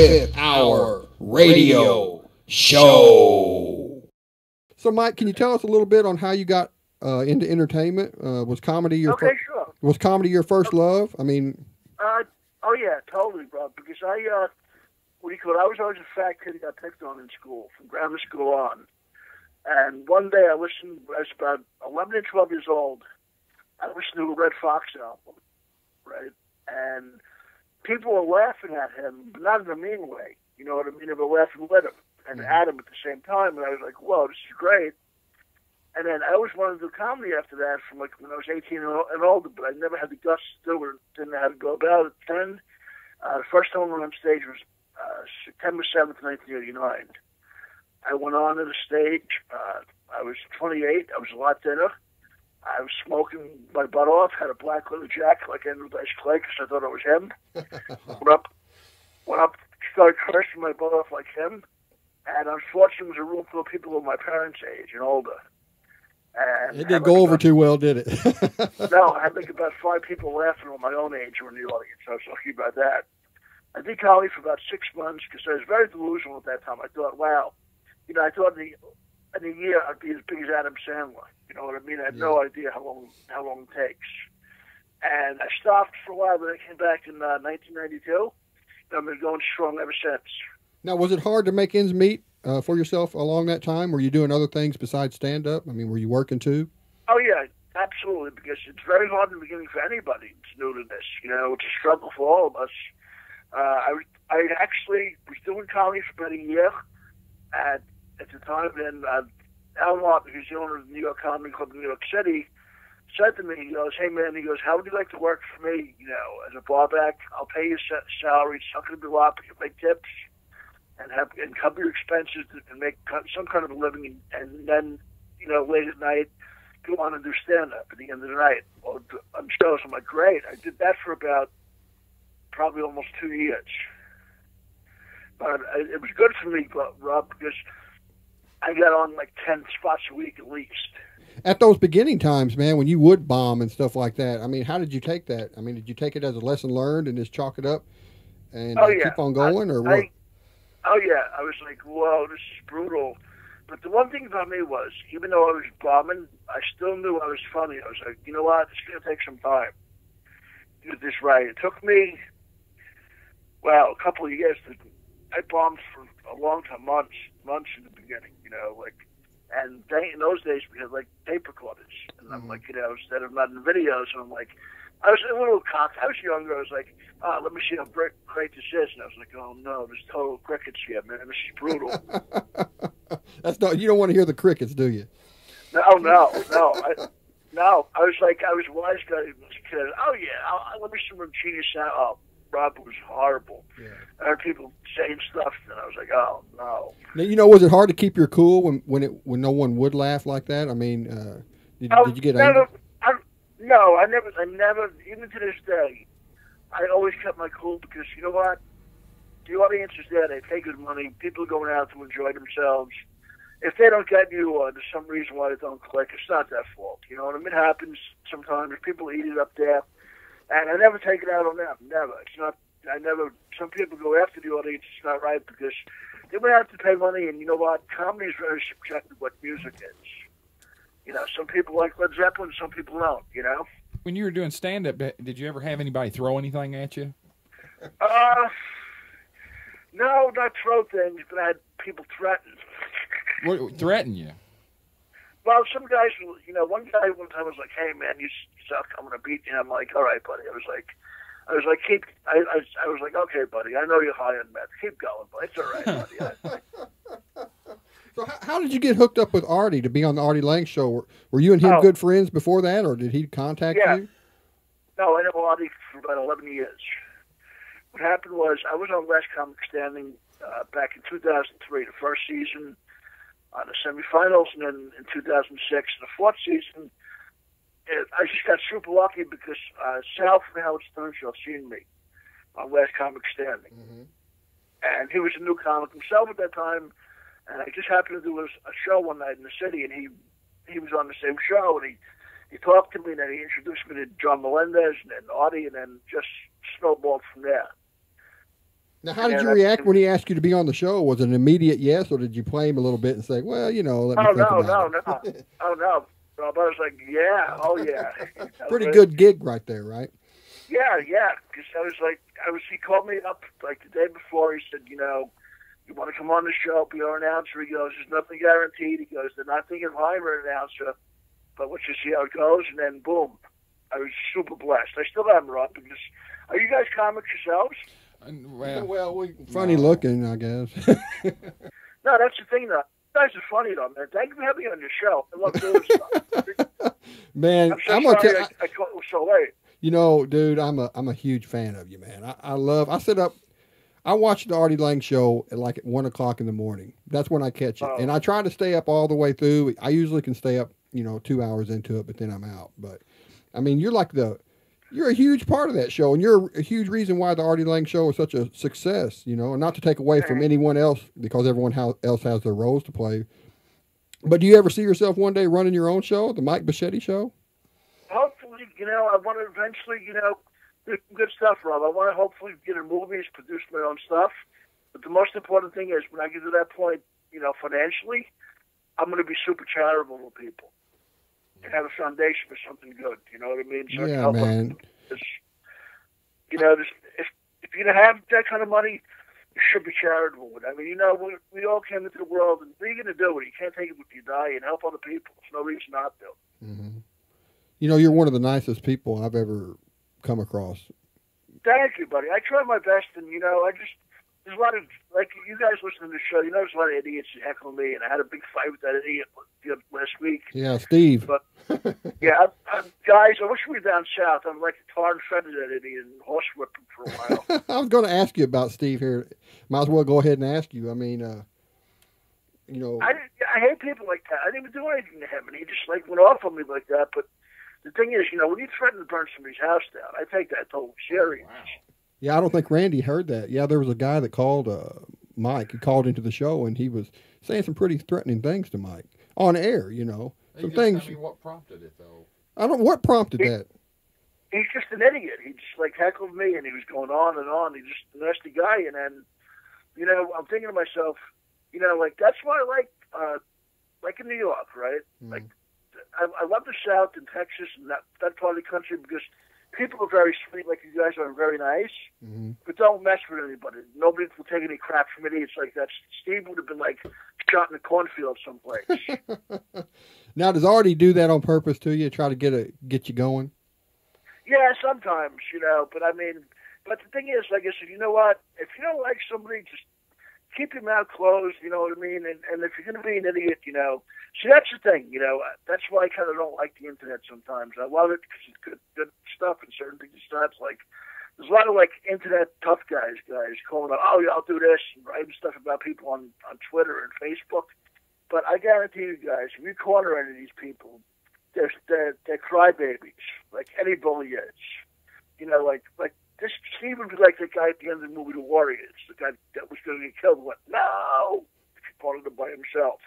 Fifth Hour Radio Show. So, Mike, can you tell us a little bit on how you got into entertainment? Was comedy your sure. Was comedy your first love? I mean, oh yeah, totally, bro. Because I was always a fat kid who got picked on in school, from grammar school on. And one day I was about 11 or 12 years old. I listened to a Red Fox album, right? And people were laughing at him, but not in a mean way. You know what I mean? They were laughing with him and at him at the same time. And I was like, whoa, this is great. And then I always wanted to do comedy after that from like when I was 18 and older, but I never had the guts to do it, didn't know how to go about it. Then the first time I went on stage was September 7th, 1989. I went on to the stage. I was 28. I was a lot thinner. I was smoking my butt off, had a black leather jacket like Andrew Dice Clay because I thought I was him. went up, started cursing my butt off like him. And unfortunately, it was a room full of people of my parents' age and older. And it didn't go over too well, did it? No, I had like about 5 people laughing on my own age who were in the audience. I was lucky about that. I did comedy for about 6 months because I was very delusional at that time. I thought, wow, you know, I thought in a year I'd be as big as Adam Sandler. You know what I mean? I had no idea how long it takes. And I stopped for a while, but I came back in 1992. And I've been going strong ever since. Now, was it hard to make ends meet for yourself along that time? Were you doing other things besides stand-up? I mean, were you working too? Oh, yeah, absolutely, because it's very hard in the beginning for anybody that's new to this. You know, it's a struggle for all of us. I actually was doing comedy for about a year at the time, and Al Martin, who's the owner of the New York Comedy Club in New York City, said to me, he goes, hey, man, he goes, how would you like to work for me, you know, as a barback? I'll pay you salary. It's not going to be a lot, but you make tips and cover your expenses and make some kind of a living, and then, you know, late at night, go on and do stand-up at the end of the night or on shows. I'm like, great. I did that for about probably almost 2 years. But it was good for me, Rob, because I got on like 10 spots a week at least. At those beginning times, man, when you would bomb and stuff like that, I mean, how did you take that? I mean, did you take it as a lesson learned and just chalk it up and keep on going, or what? Oh, yeah. I was like, whoa, this is brutal. But the one thing about me was, even though I was bombing, I still knew I was funny. I was like, you know what? It's going to take some time to get this right. It took me, well, a couple of years. I bombed for a long time, months in the beginning, you know, like, and in those days we had like tape recorders, and I'm like, you know, instead of not in videos, and I'm like, I was a little cocky. I was younger. I was like, let me see how great this is, and I was like, oh no, there's total crickets here, man. This is brutal. That's not. You don't want to hear the crickets, do you? No. I was like, I was a wise guy as a kid. Oh yeah, let me see some genius sound. Oh, Rob, it was horrible. Yeah. I heard people saying stuff, and I was like, oh no. Now, you know, was it hard to keep your cool when no one would laugh like that? I mean, did you get angry? No, I never. Even to this day, I always kept my cool because you know what? The audience is there. They pay good money. People are going out to enjoy themselves. If they don't get you, or there's some reason why they don't click, it's not their fault. You know what I mean? It happens sometimes. People eat it up there. And I never take it out on them. Never. It's not. I never. Some people go after the audience. It's not right because they would have to pay money. And you know what? Comedy is very subjective. What music is. You know, some people like Led Zeppelin. Some people don't. You know. When you were doing stand-up, did you ever have anybody throw anything at you? No, not throw things, but I had people threaten. What, threaten you? Well, some guys, you know, one guy one time was like, "Hey, man, you suck. I'm gonna beat you." I'm like, "All right, buddy." I was like, "Okay, buddy. I know you're high on meth. Keep going, but it's all right, buddy." So, how did you get hooked up with Artie to be on the Artie Lange Show? Were you and him good friends before that, or did he contact you? No, I know Artie for about 11 years. What happened was I was on Last Comic Standing back in 2003, the first season. On the semifinals, and then in 2006, the fourth season, I just got super lucky because Sal from the Howard Stern Show seen me on Last Comic Standing. Mm-hmm. And he was a new comic himself at that time, and I just happened to do a show one night in the city, and he was on the same show, and he talked to me, and then he introduced me to John Melendez and Artie, and then just snowballed from there. Now, how did you react when he asked you to be on the show? Was it an immediate yes, or did you play him a little bit and say, well, let me think about it? Oh, no. Rob, I was like, yeah, oh, yeah. Pretty good gig right there, right? Yeah, because he called me up like the day before. He said, you want to come on the show, be our announcer? He goes, there's nothing guaranteed. He goes, they're not thinking of hiring an announcer, but let's just see how it goes. And then, boom, I was super blessed. I still am, Rob, because are you guys comics yourselves? Well, funny looking, I guess. No, that's the thing, though. You guys are funny, though, man. Thank you for having me on your show. I love doing stuff. Man, I'm so sorry I called it so late. Dude, I'm a huge fan of you, man. I watch the Artie Lange Show at 1 o'clock in the morning. That's when I catch it. And I try to stay up all the way through. I usually can stay up, 2 hours into it, but then I'm out. But, I mean, you're a huge part of that show, and you're a huge reason why the Artie Lange Show is such a success, and not to take away from anyone else, because everyone else has their roles to play. But do you ever see yourself one day running your own show, the Mike Bocchetti Show? Hopefully, I want to eventually, do some good stuff, Rob. I want to hopefully get in movies, produce my own stuff. But the most important thing is when I get to that point, financially, I'm going to be super charitable to people and have a foundation for something good. You know what I mean? So yeah, man. If you have that kind of money, you should be charitable. I mean, we all came into the world, and what are you going to do with it? You can't take it with you die and help other people. There's no reason not to. Mm-hmm. You're one of the nicest people I've ever come across. Thank you, buddy. I try my best, and there's a lot of, like, you guys listen to the show, there's a lot of idiots that heckle me, and I had a big fight with that idiot last week. Yeah, Steve. But, yeah, guys, I wish we were down south. I'm like a tar and feather that idiot and horse whip him for a while. I was going to ask you about Steve here. Might as well go ahead and ask you. I mean, I hate people like that. I didn't even do anything to him, and he just, went off on me like that. But the thing is, when you threaten to burn somebody's house down, I take that totally serious. Wow. Yeah, I don't think Randy heard that. Yeah, there was a guy that called Mike. He called into the show, and he was saying some pretty threatening things to Mike on air, Some things. I mean, what prompted it, though? I don't. What prompted that? He's just an idiot. He just, heckled me, and he was going on and on. He's just a nasty guy. And then, I'm thinking to myself, that's why I like in New York, right? Mm. I love the South and Texas and that part of the country because people are very sweet, like you guys are very nice, but don't mess with anybody. Nobody will take any crap from idiots like that. Steve would have been shot in a cornfield someplace. Now, does Artie do that on purpose to you, try to get you going? Yeah, sometimes, but the thing is, like I said, you know what? If you don't like somebody, just keep your mouth closed, you know what I mean? And if you're going to be an idiot, see, that's the thing, that's why I kind of don't like the internet sometimes. I love it because it's good stuff and certain things it's not. There's a lot of internet tough guys calling out, oh yeah, I'll do this, and writing stuff about people on Twitter and Facebook. But I guarantee you guys, if you corner any of these people, they're crybabies, like any bully is. This Steve would be like the guy at the end of the movie The Warriors, the guy that was going to get killed. No, he wanted him by himself.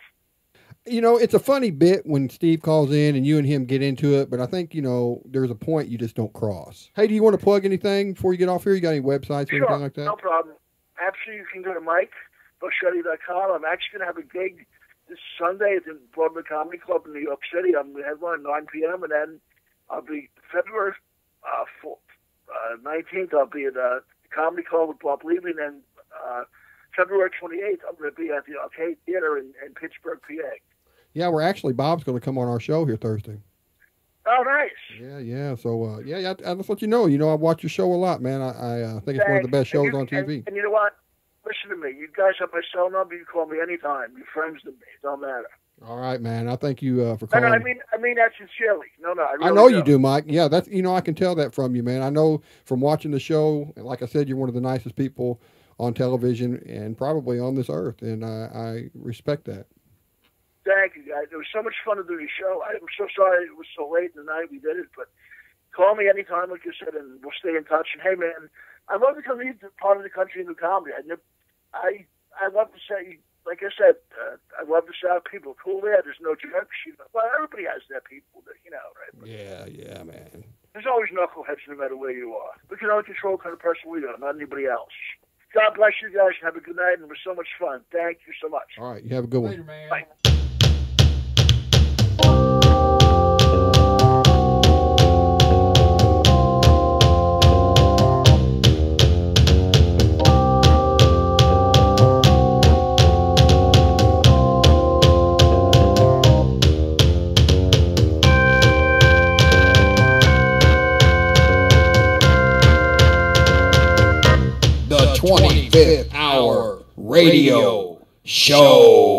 It's a funny bit when Steve calls in and you and him get into it, but I think, there's a point you just don't cross. Hey, do you want to plug anything before you get off here? You got any websites or anything like that? No problem. Actually, you can go to MikeBocchetti.com. I'm actually going to have a gig this Sunday at the Broadway Comedy Club in New York City. I'm the headline at 9 p.m., and then I'll be February 19th, I'll be at the Comedy Club with Bob Levy, and then February 28th, I'm going to be at the Arcade Theater in Pittsburgh, PA. Yeah, Bob's going to come on our show here Thursday. Oh, nice. Yeah. So, I'll just let you know. I watch your show a lot, man. I think it's one of the best shows on TV. And you know what? Listen to me. You guys have my cell number. You call me anytime. You're friends to me. It don't matter. All right, man. I thank you for calling. No, I mean that sincerely. No, I really know you do, Mike. Yeah, that's I can tell that from you, man. I know from watching the show, and like I said, you're one of the nicest people on television and probably on this earth, and I respect that. Thank you, guys. It was so much fun to do the show. I'm so sorry it was so late in the night we did it, but call me anytime, like you said, and we'll stay in touch. And hey, man, I love to come to part of the country and do comedy. I love to say, like I said, I love the South. People are cool there. There's no jerks. Well, everybody has their people, that, right? But yeah, man. There's always knuckleheads no matter where you are. We can only control the kind of person we are, not anybody else. God bless you guys. Have a good night. It was so much fun. Thank you so much. All right. You have a good one. Later, man. Bye. The 25th Hour Radio Show.